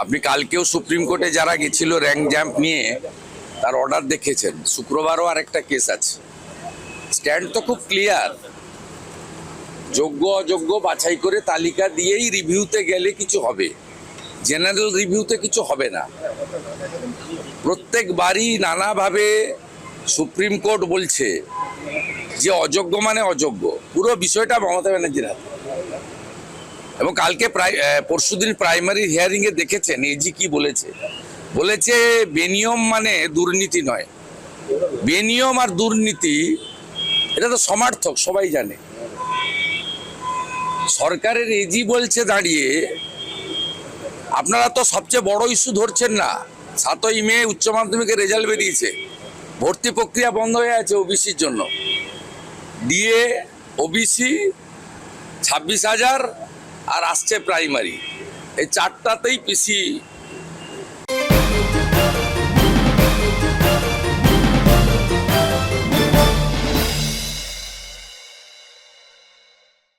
আপনি কালকেও সুপ্রিম কোর্টে যারা গেছিল র্যাঙ্ক জাম্প নিয়ে তার অর্ডার দেখেছেন। শুক্রবারও আরেকটা কেস আছে। স্ট্যান্ড তো খুব ক্লিয়ার, যোগ্য অযোগ্য বাছাই করে তালিকা দিয়েই রিভিউতে গেলে কিছু হবে, জেনারেল রিভিউতে কিছু হবে না। প্রত্যেকবারই নানাভাবে সুপ্রিম কোর্ট বলছে যে অযোগ্য মানে অযোগ্য, পুরো বিষয়টা মমতা ব্যানার্জির হাতে। এবং কালকে পরশুদিন প্রাইমারি হিয়ারিং এ দেখেছেন এজি কি বলেছে। বলেছে বেনিয়ম মানে দুর্নীতি নয়, বেনিয়ম আর দুর্নীতি এটা তো সমার্থক, সবাই জানে। সরকারের এজি বলছে দাঁড়িয়ে আপনারা তো সবচেয়ে বড় ইস্যু ধরছেন না। 7ই মে উচ্চ মাধ্যমিকের রেজাল্ট বেরিয়েছে, ভর্তি প্রক্রিয়া বন্ধ হয়ে আছে ওবিসির জন্য। ডিএ, ওবিসি 26,000 আর আসছে প্রাইমারি, এই চারটাতেই পিসি